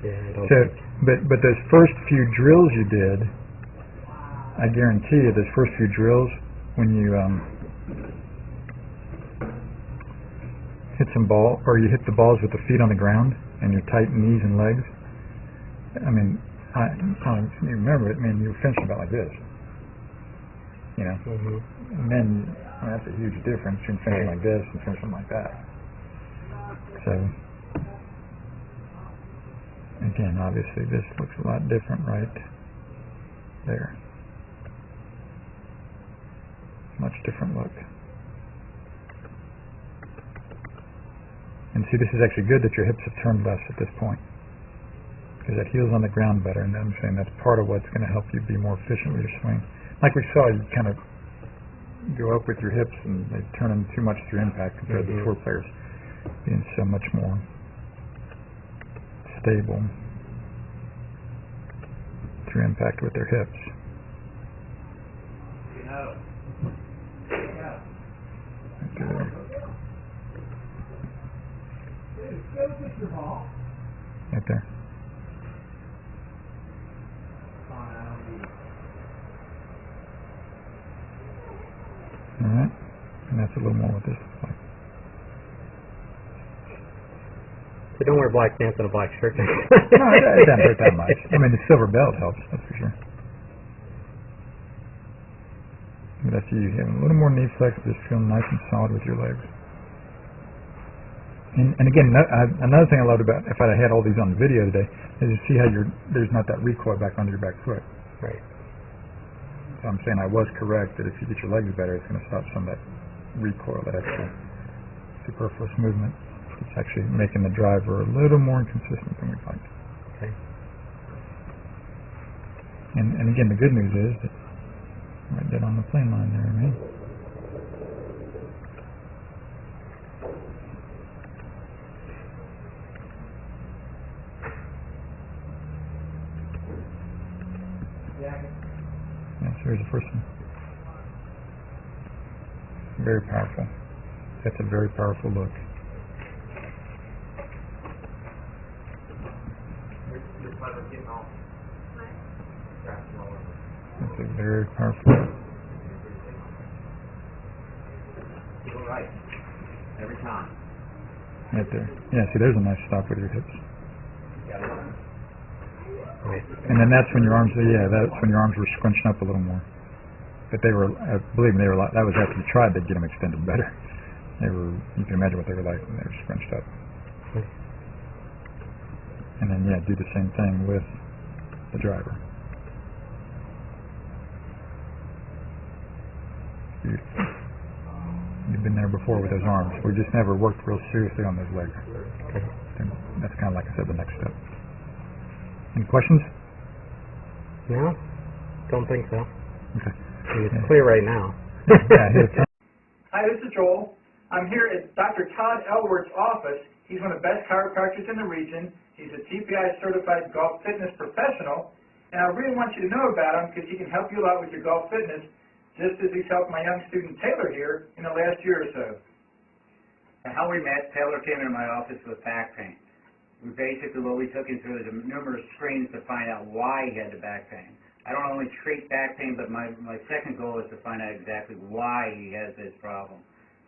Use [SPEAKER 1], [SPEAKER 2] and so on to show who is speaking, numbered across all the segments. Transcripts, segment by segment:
[SPEAKER 1] Yeah, I don't
[SPEAKER 2] So,
[SPEAKER 1] think.
[SPEAKER 2] but those first few drills you did, I guarantee you, those first few drills, when you hit some ball, or you hit the balls with the feet on the ground, and your tight knees and legs, I mean, you remember it, man, you were finishing about like this. You know? And then, I mean, that's a huge difference between finishing like this and finishing like that. So, again, obviously this looks a lot different right there. Much different look. And see, this is actually good that your hips have turned less at this point, because that heel's on the ground better, and I'm saying that's part of what's going to help you be more efficient with your swing. Like we saw, you kind of go up with your hips and they turn them too much through impact compared to tour players being so much more stable through impact with their hips. Right there. Right there. Alright, and that's a little more what this looks like.
[SPEAKER 1] So don't wear black pants and a black shirt.
[SPEAKER 2] No, it doesn't hurt that much. I mean, the silver belt helps, that's for sure. But I see you having a little more knee flex, just feeling nice and solid with your legs. And again, another thing I loved about, if I had all these on video today, is you see how there's not that recoil back onto your back foot.
[SPEAKER 1] Right.
[SPEAKER 2] So I'm saying I was correct that if you get your legs better, it's going to stop some of that recoil, that extra superfluous movement. It's actually making the driver a little more inconsistent than we'd like.
[SPEAKER 1] Okay.
[SPEAKER 2] And again, the good news is that right dead on the plane line there, man. Yeah, so here's the first one. Very powerful. That's a very powerful look. That's a very powerful look.
[SPEAKER 3] You're right. Every time.
[SPEAKER 2] Right there. Yeah, see, there's a nice stop with your hips.
[SPEAKER 1] Right.
[SPEAKER 2] And then that's when your arms, that's when your arms were scrunching up a little more. But they were, believe me, that was after you tried to get them extended better. You can imagine what they were like when they were scrunched up. And then, do the same thing with the driver. Beautiful. You've been there before with those arms. We just never worked real seriously on those legs.
[SPEAKER 1] Okay.
[SPEAKER 2] And that's kind of, like I said, the next step. Any questions?
[SPEAKER 1] No, don't think so.
[SPEAKER 2] Okay.
[SPEAKER 1] It's clear right now.
[SPEAKER 4] Hi, this is Joel. I'm here at Dr. Todd Elworth's office. He's one of the best chiropractors in the region. He's a TPI certified golf fitness professional, and I really want you to know about him because he can help you a lot with your golf fitness, just as he's helped my young student Taylor here in the last year or so.
[SPEAKER 3] And how we met, Taylor came into my office with back pain. What we took him through is numerous screens to find out why he had the back pain. I don't only treat back pain, but my second goal is to find out exactly why he has this problem.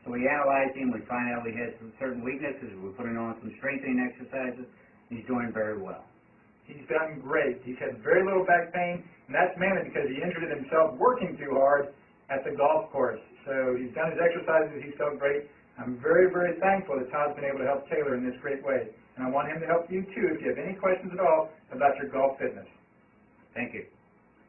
[SPEAKER 3] So we analyzed him, we find out he has some certain weaknesses, we put him on some strengthening exercises, and he's doing very well.
[SPEAKER 4] He's done great. He's had very little back pain, and that's mainly because he injured himself working too hard at the golf course. So he's done his exercises, he's felt great. I'm very, very thankful that Todd's been able to help Taylor in this great way. And I want him to help you too if you have any questions at all about your golf fitness.
[SPEAKER 3] Thank you.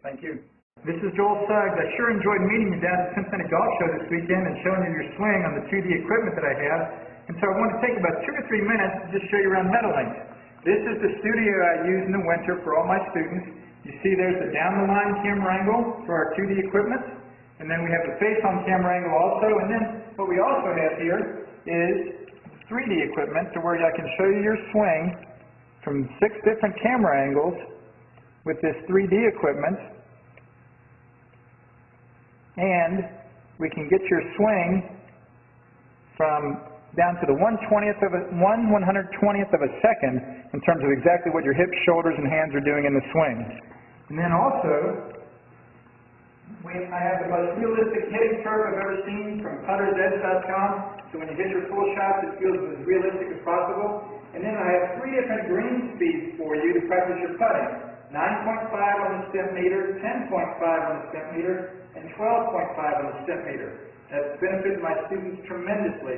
[SPEAKER 4] Thank you. This is Joel Suggs. I sure enjoyed meeting you down at the Cincinnati Golf Show this weekend and showing you your swing on the 2D equipment that I have. And so I want to take about 2 or 3 minutes to just show you around Meadowlink. This is the studio I use in the winter for all my students. You see there's the down-the-line camera angle for our 2D equipment. And then we have the face-on camera angle also. And then what we also have here is 3D equipment to where I can show you your swing from 6 different camera angles with this 3D equipment, and we can get your swing from down to the 1/120th of a second in terms of exactly what your hips, shoulders, and hands are doing in the swing. And then also, I have the most realistic hitting curve I've ever seen from puttersedge.com. So when you hit your full shot, it feels as realistic as possible. And then I have 3 different green speeds for you to practice your putting. 9.5 on the step meter, 10.5 on the step meter, and 12.5 on the step meter. That's benefited my students tremendously.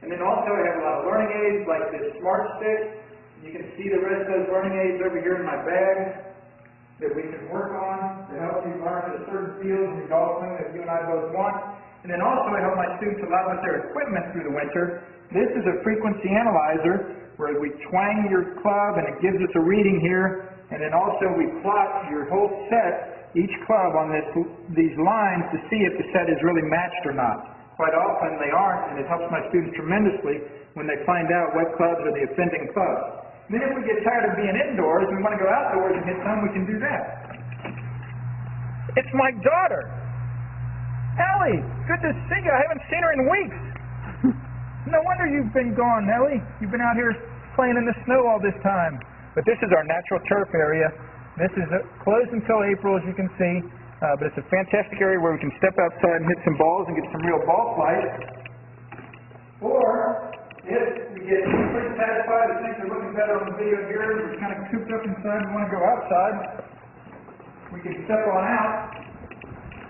[SPEAKER 4] And then also I have a lot of learning aids like this Smart Stick. You can see the rest of those learning aids over here in my bag that we can work on to help you learn the certain fields in your golf swing that you and I both want. And then also I help my students a lot with their equipment through the winter. This is a frequency analyzer where we twang your club and it gives us a reading here. And then also we plot your whole set, each club on these lines to see if the set is really matched or not. Quite often they aren't, and it helps my students tremendously when they find out what clubs are the offending clubs. Then if we get tired of being indoors and we want to go outdoors and hit some, we can do that. It's my daughter. Ellie, good to see you. I haven't seen her in weeks. No wonder you've been gone, Ellie. You've been out here playing in the snow all this time. But this is our natural turf area. This is closed until April, as you can see. But it's a fantastic area where we can step outside and hit some balls and get some real ball flight. Or, if we get pretty satisfied and things are looking better on the video here, we're kind of cooped up inside and want to go outside, we can step on out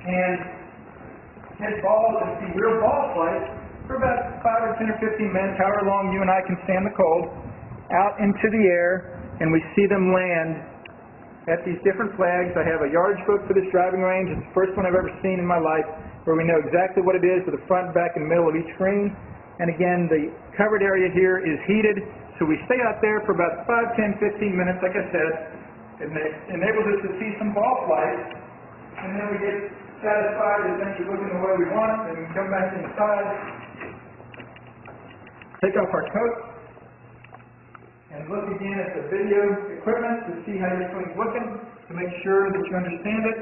[SPEAKER 4] and hit balls and see real ball flight for about 5 or 10 or 15 minutes, however long you and I can stand the cold, out into the air, and we see them land at these different flags. I have a yardage book for this driving range. It's the first one I've ever seen in my life where we know exactly what it is with the front, back, and middle of each green. And again, the covered area here is heated, so we stay out there for about 5, 10, 15 minutes, like I said. It enables us to see some ball flight, and then we get satisfied that things are looking the way we want, and we come back inside, take off our coat, and look again at the video equipment to see how your swing's looking, to make sure that you understand it.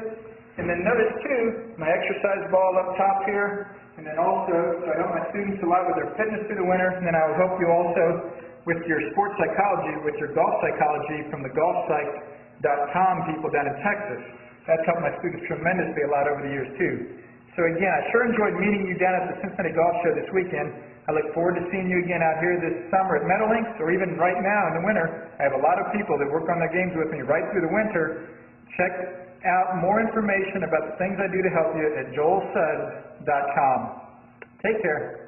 [SPEAKER 4] And then notice too, my exercise ball up top here, and then also, so I help my students a lot with their fitness through the winter, and then I will help you also with your sports psychology, with your golf psychology from the golfpsych.com people down in Texas. That's helped my students tremendously a lot over the years too. So again, I sure enjoyed meeting you down at the Cincinnati Golf Show this weekend. I look forward to seeing you again out here this summer at Meadowlinks, or even right now in the winter. I have a lot of people that work on their games with me right through the winter. Check out more information about the things I do to help you at joelsuggs.com. Take care.